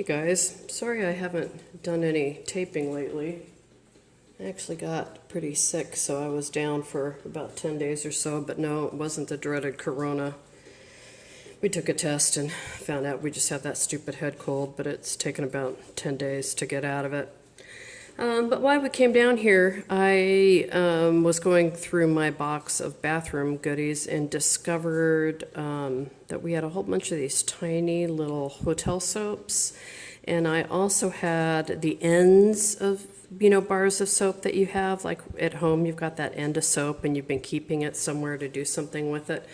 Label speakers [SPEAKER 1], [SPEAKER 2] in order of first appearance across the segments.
[SPEAKER 1] Hey guys, sorry I haven't done any taping lately. I actually got pretty sick, so I was down for about 10 days or so, but no, it wasn't the dreaded corona. We took a test and found out we just had that stupid head cold, but it's taken about 10 days to get out of it. But while we came down here, I was going through my box of bathroom goodies and discovered that we had a whole bunch of these tiny little hotel soaps. And I also had the ends of, bars of soap that you have. Like at home, you've got that end of soap and you've been keeping it somewhere to do something with it.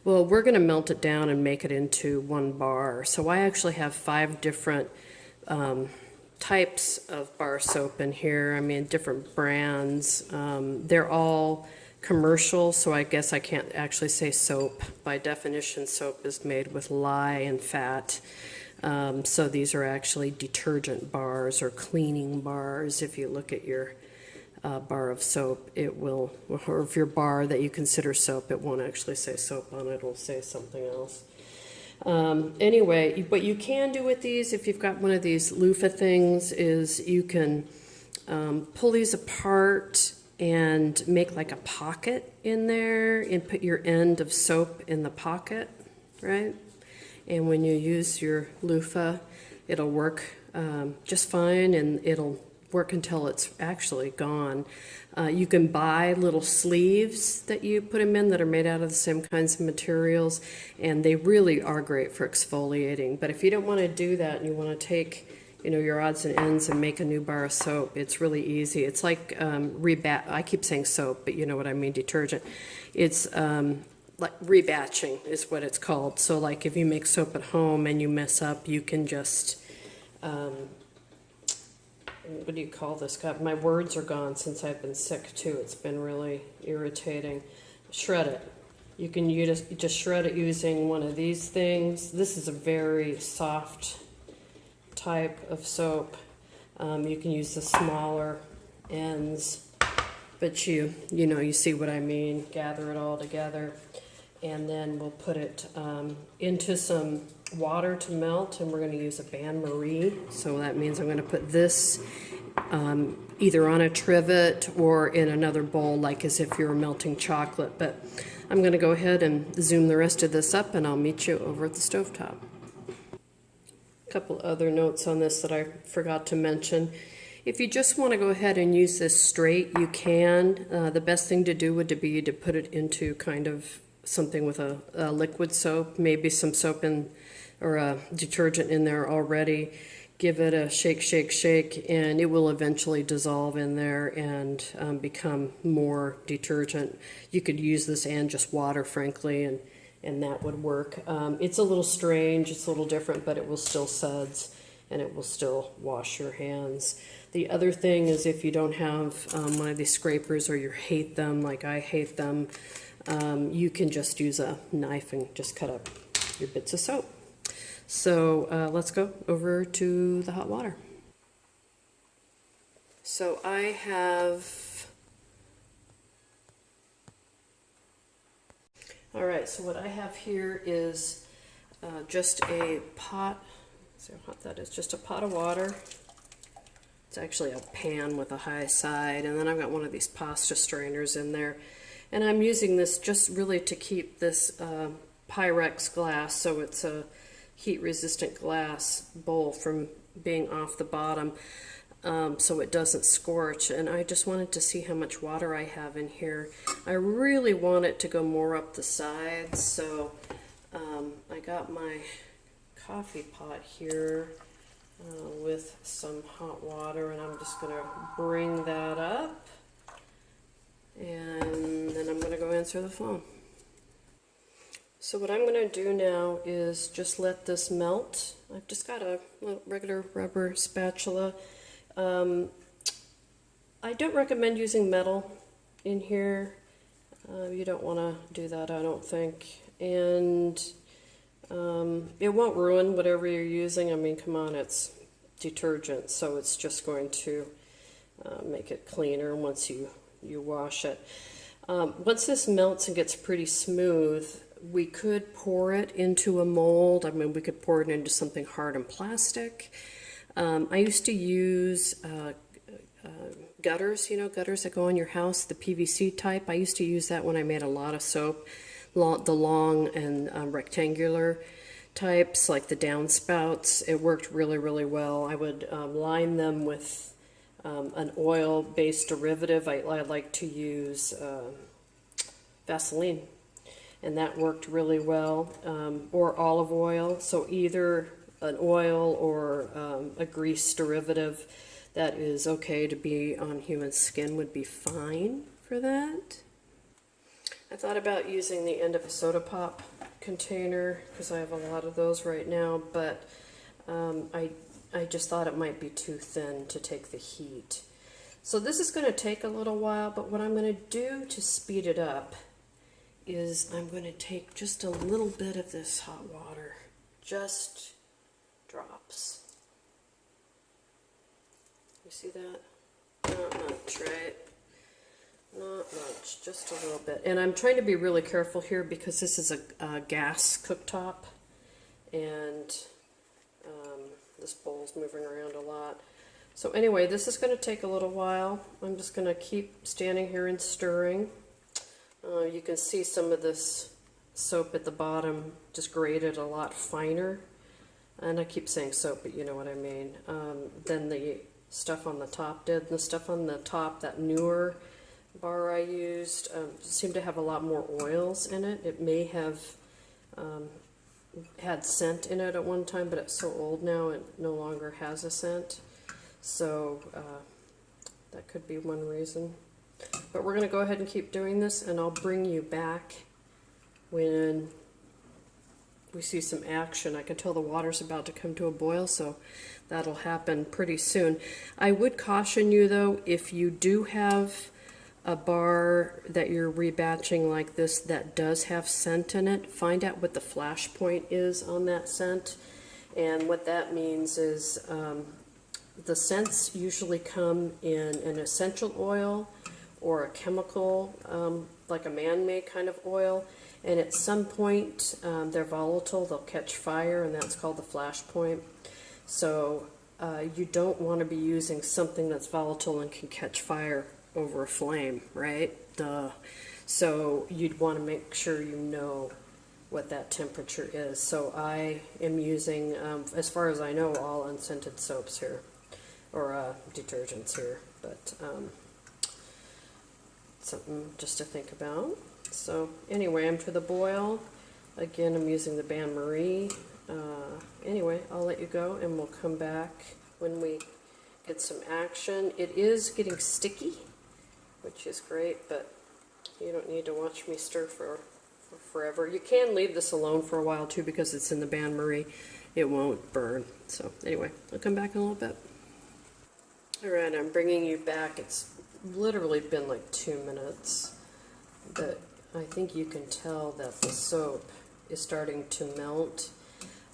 [SPEAKER 1] Well, we're going to melt it down and make it into one bar. So I actually have 5 different types of bar soap in here. I mean, different brands. They're all commercial, so I guess I can't actually say soap. By definition, soap is made with lye and fat. So these are actually detergent bars or cleaning bars. If you look at your bar of soap, it will, or if your bar that you consider soap, it won't actually say soap on it, it'll say something else. Anyway, what you can do with these, if you've got one of these loofah things, is you can pull these apart and make like a pocket in there and put your end of soap in the pocket, right? And when you use your loofah, it'll work just fine, and it'll work until it's actually gone. You can buy little sleeves that you put them in that are made out of the same kinds of materials, and they really are great for exfoliating. But if you don't want to do that and you want to take your odds and ends and make a new bar of soap, it's really easy. It's like I keep saying soap, but you know what I mean, detergent. It's like rebatching is what it's called. So like if you make soap at home and you mess up, you can just what do you call this? God, my words are gone since I've been sick too. It's been really irritating. Shred it. You can just shred it using one of these things. This is a very soft type of soap. You can use the smaller ends, but you see what I mean. Gather it all together, and then we'll put it into some water to melt, and we're going to use a bain-marie. So that means I'm going to put this either on a trivet or in another bowl, like as if you were melting chocolate. But I'm going to go ahead and zoom the rest of this up, and I'll meet you over at the stovetop. A couple other notes on this that I forgot to mention. If you just want to go ahead and use this straight, you can. The best thing to do would be to put it into kind of something with a liquid soap, maybe some soap or a detergent in there already. Give it a shake, shake, shake, and it will eventually dissolve in there and become more detergent. You could use this and just water, frankly, and that would work. It's a little strange, it's a little different, but it will still suds and it will still wash your hands. The other thing is, if you don't have one of these scrapers, or you hate them like I hate them, you can just use a knife and just cut up your bits of soap. So let's go over to the hot water. So I have, all right, so what I have here is just a pot. See how hot that is, just a pot of water. It's actually a pan with a high side, and then I've got one of these pasta strainers in there. And I'm using this just really to keep this Pyrex glass, so it's a heat-resistant glass bowl, from being off the bottom, so it doesn't scorch. And I just wanted to see how much water I have in here. I really want it to go more up the sides, so I got my coffee pot here with some hot water, and I'm just going to bring that up, and then I'm going to go answer the phone. So what I'm going to do now is just let this melt. I've just got a regular rubber spatula. I don't recommend using metal in here. You don't want to do that, I don't think. And it won't ruin whatever you're using. I mean, come on, it's detergent, so it's just going to make it cleaner once you wash it. Once this melts and gets pretty smooth, we could pour it into a mold. I mean, we could pour it into something hard and plastic. I used to use gutters, you know, gutters that go in your house, the PVC type. I used to use that when I made a lot of soap, the long and rectangular types, like the downspouts. It worked really, really well. I would line them with an oil-based derivative. I like to use Vaseline, and that worked really well, or olive oil. So either an oil or a grease derivative that is okay to be on human skin would be fine for that. I thought about using the end of a soda pop container because I have a lot of those right now, but I just thought it might be too thin to take the heat. So this is going to take a little while, but what I'm going to do to speed it up is I'm going to take just a little bit of this hot water, just drops. You see that? Not much, right? Not much, just a little bit. And I'm trying to be really careful here because this is a gas cooktop, and this bowl's moving around a lot. So anyway, this is going to take a little while. I'm just going to keep standing here and stirring. You can see some of this soap at the bottom just grated a lot finer. And I keep saying soap, but you know what I mean. Then the stuff on the top did. And the stuff on the top, that newer bar I used, seemed to have a lot more oils in it. It may have had scent in it at one time, but it's so old now it no longer has a scent. So that could be one reason. But we're going to go ahead and keep doing this, and I'll bring you back when we see some action. I can tell the water's about to come to a boil, so that'll happen pretty soon. I would caution you, though, if you do have a bar that you're rebatching like this that does have scent in it, find out what the flash point is on that scent. And what that means is the scents usually come in an essential oil or a chemical, like a man-made kind of oil, and at some point they're volatile, they'll catch fire, and that's called the flash point. So you don't want to be using something that's volatile and can catch fire over a flame, right? So you'd want to make sure you know what that temperature is. So I am using, as far as I know, all unscented soaps here, or detergents here, but something just to think about. So anyway, I'm to the boil. Again, I'm using the Bain Marie. Anyway, I'll let you go, and we'll come back when we get some action. It is getting sticky, which is great, but you don't need to watch me stir for forever. You can leave this alone for a while too because it's in the Bain Marie. It won't burn. So anyway, I'll come back in a little bit. Alright, I'm bringing you back. It's literally been like 2 minutes, but I think you can tell that the soap is starting to melt.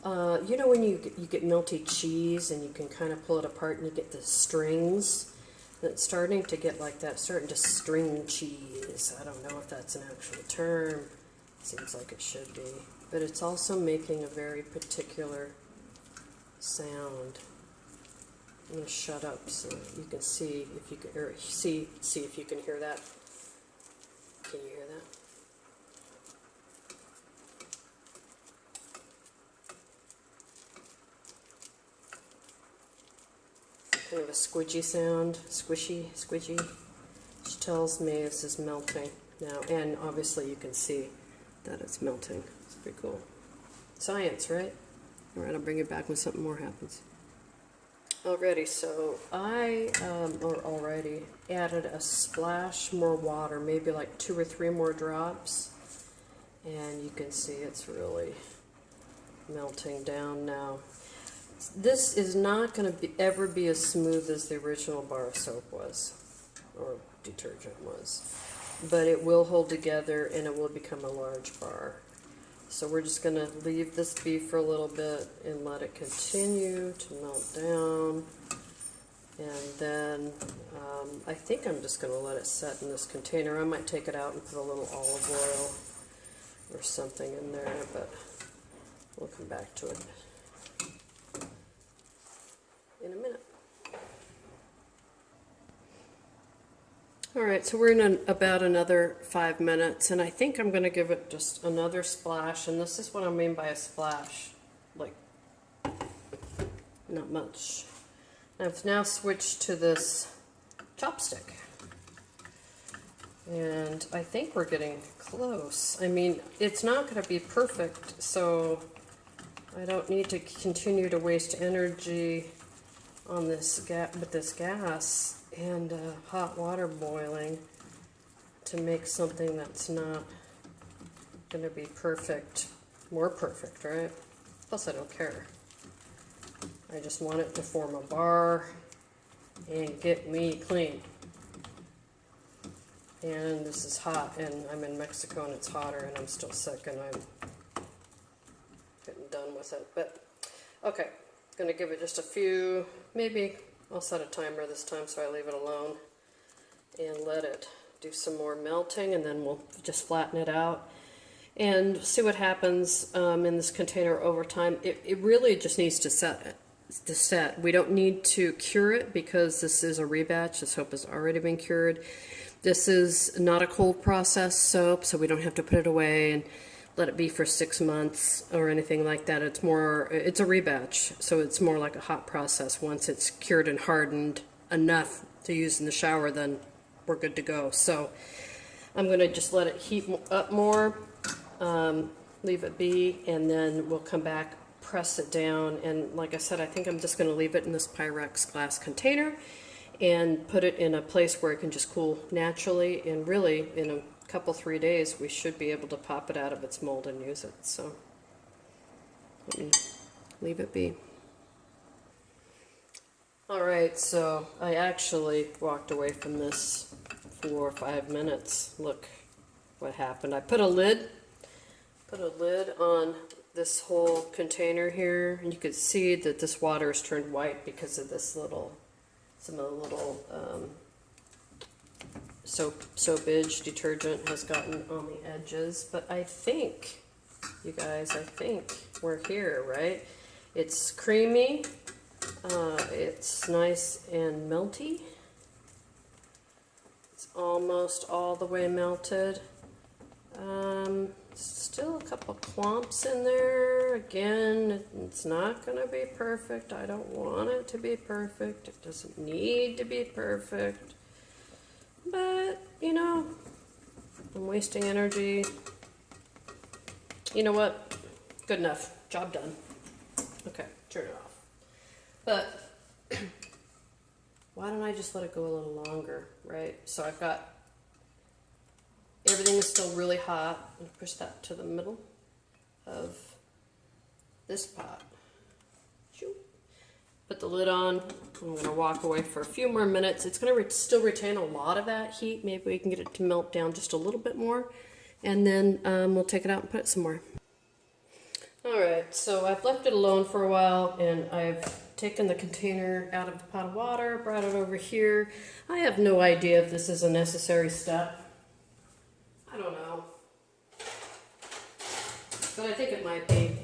[SPEAKER 1] You know when you get melty cheese and you can kind of pull it apart and you get the strings? It's starting to get like that, starting to string cheese. I don't know if that's an actual term. Seems like it should be. But it's also making a very particular sound. I'm going to shut up so you can see if you can, or see if you can hear that. Can you hear that? Kind of a squidgy sound, squishy, which tells me this is melting now. And obviously you can see that it's melting. It's pretty cool. Science, right? All right, I'll bring it back when something more happens. Alrighty, so I already added a splash more water, maybe like 2 or 3 more drops, and you can see it's really melting down now. This is not going to ever be as smooth as the original bar of soap was, or detergent was, but it will hold together and it will become a large bar. So we're just going to leave this be for a little bit and let it continue to melt down. And then I think I'm just going to let it set in this container. I might take it out and put a little olive oil or something in there, but we'll come back to it in a minute. All right, so we're in about another 5 minutes, and I think I'm going to give it just another splash, and this is what I mean by a splash, like not much. I've now switched to this chopstick, and I think we're getting close. I mean, it's not going to be perfect, so I don't need to continue to waste energy on this with this gas and hot water boiling to make something that's not going to be perfect, more perfect, right? Plus I don't care. I just want it to form a bar and get me clean. And this is hot, and I'm in Mexico and it's hotter, and I'm still sick, and I'm getting done with it. But okay, gonna give it just a few, maybe I'll set a timer this time so I leave it alone and let it do some more melting, and then we'll just flatten it out and see what happens in this container over time. It really just needs to set. We don't need to cure it because this is a rebatch. The soap has already been cured. This is not a cold process soap, so we don't have to put it away and let it be for 6 months or anything like that. It's a rebatch, so it's more like a hot process. Once it's cured and hardened enough to use in the shower, then we're good to go. So I'm going to just let it heat up more, leave it be, and then we'll come back, press it down, and like I said, I think I'm just going to leave it in this Pyrex glass container and put it in a place where it can just cool naturally, and really in a couple 3 days we should be able to pop it out of its mold and use it. So let me leave it be. Alright, so I actually walked away from this for 5 minutes. Look what happened. I put a lid on this whole container here, and you could see that this water is turned white because of this some of the little soapage detergent has gotten on the edges. But I think, you guys, we're here, right? It's creamy, it's nice and melty. It's almost all the way melted. Still a couple clumps in there. Again, it's not going to be perfect. I don't want it to be perfect. It doesn't need to be perfect. But, you know, I'm wasting energy. You know what? Good enough. Job done. Okay, turn it off. But why don't I just let it go a little longer, right? So I've got everything is still really hot. I'm going to push that to the middle of this pot. Put the lid on. I'm going to walk away for a few more minutes. It's going to still retain a lot of that heat. Maybe we can get it to melt down just a little bit more. And then we'll take it out and put it some more. Alright, so I've left it alone for a while, and I've taken the container out of the pot of water, brought it over here. I have no idea if this is a necessary step. I don't know, but I think it might be.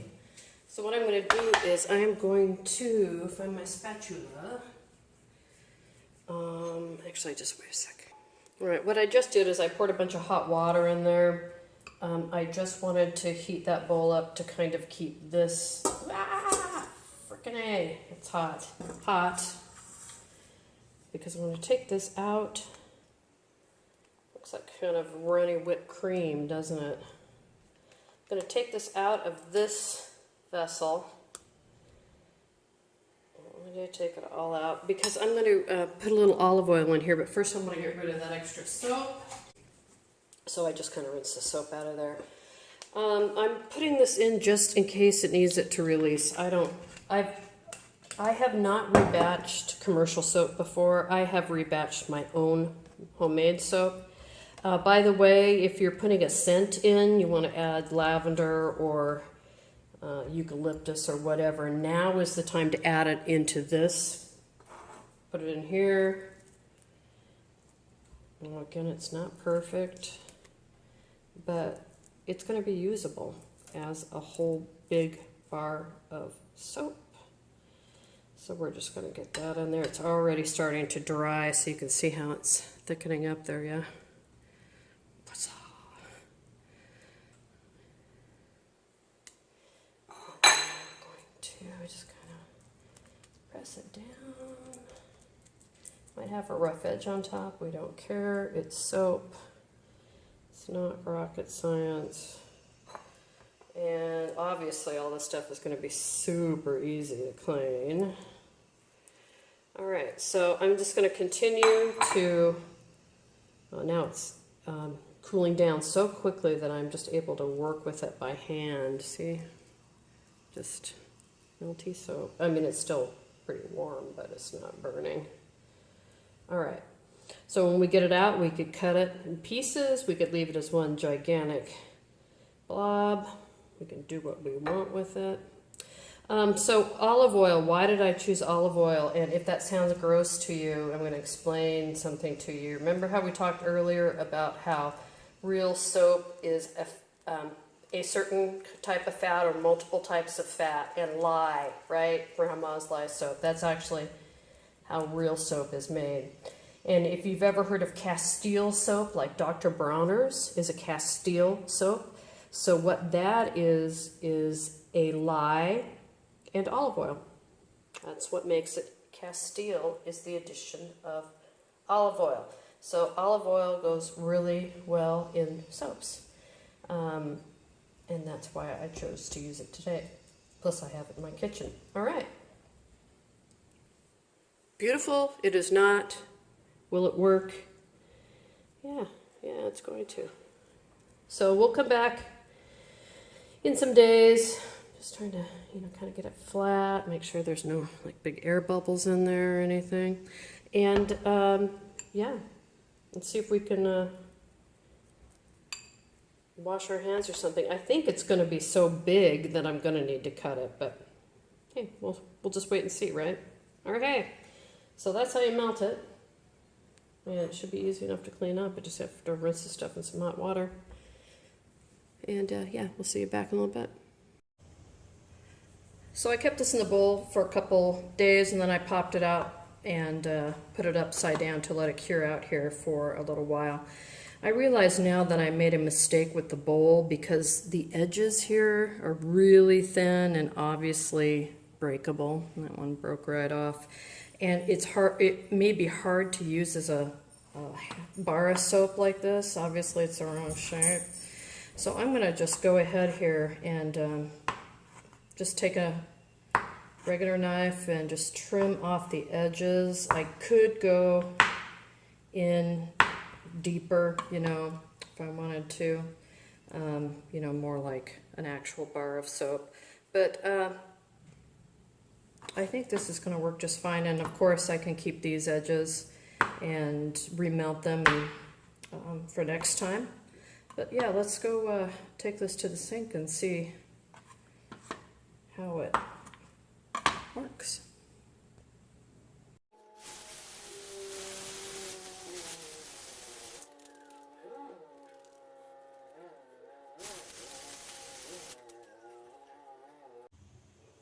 [SPEAKER 1] So what I'm going to do is I'm going to find my spatula. Actually, just wait a sec. All right, what I just did is I poured a bunch of hot water in there. I just wanted to heat that bowl up to kind of keep this. Frickin' A! It's hot. Hot. Because I'm going to take this out. Looks like kind of runny whipped cream, doesn't it? I'm going to take this out of this vessel. I'm going to take it all out because I'm going to put a little olive oil in here, but first I'm going to get rid of that extra soap. So I just kind of rinse the soap out of there. I'm putting this in just in case it needs it to release. I have not rebatched commercial soap before. I have rebatched my own homemade soap. By the way, if you're putting a scent in, you want to add lavender or eucalyptus or whatever, now is the time to add it into this. Put it in here. And again, it's not perfect, but it's going to be usable as a whole big bar of soap. So we're just going to get that in there. It's already starting to dry, so you can see how it's thickening up there, yeah? I'm going to just kind of press it down. Might have a rough edge on top. We don't care. It's soap. It's not rocket science. And obviously all this stuff is going to be super easy to clean. All right, so I'm just going to continue to, well, now it's cooling down so quickly that I'm just able to work with it by hand. See? Just melty soap. I mean, it's still pretty warm, but it's not burning. All right, so when we get it out, we could cut it in pieces. We could leave it as one gigantic blob. We can do what we want with it. So olive oil, why did I choose olive oil? And if that sounds gross to you, I'm going to explain something to you. Remember how we talked earlier about how real soap is a certain type of fat or multiple types of fat, and lye, right? Grandma's lye soap. That's actually how real soap is made. And if you've ever heard of Castile soap, like Dr. Bronner's is a Castile soap. So what that is a lye and olive oil. That's what makes it Castile, is the addition of olive oil. So olive oil goes really well in soaps. And that's why I chose to use it today. Plus I have it in my kitchen. All right. Beautiful. It is not. Will it work? Yeah, it's going to. So we'll come back in some days. Just trying to, kind of get it flat, make sure there's no like big air bubbles in there or anything. And yeah, let's see if we can wash our hands or something. I think it's going to be so big that I'm going to need to cut it, but hey, we'll just wait and see, right? Okay. So that's how you melt it. And it should be easy enough to clean up. I just have to rinse the stuff in some hot water. And yeah, we'll see you back in a little bit. So I kept this in the bowl for a couple days, and then I popped it out and put it upside down to let it cure out here for a little while. I realize now that I made a mistake with the bowl because the edges here are really thin and obviously breakable. That one broke right off. And it's hard. It may be hard to use as a bar of soap like this. Obviously, it's the wrong shape. So I'm going to just go ahead here and just take a regular knife and just trim off the edges. I could go in deeper, if I wanted to, more like an actual bar of soap. But I think this is going to work just fine, and of course I can keep these edges and remelt them for next time. But yeah, let's go take this to the sink and see how it works.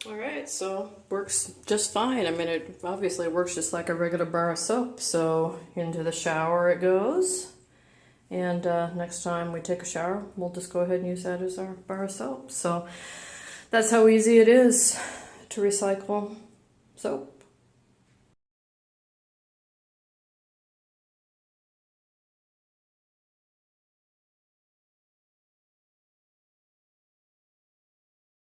[SPEAKER 1] Alright, so works just fine. I mean, it obviously works just like a regular bar of soap. So into the shower it goes. And next time we take a shower, we'll just go ahead and use that as our bar of soap. So that's how easy it is to recycle soap.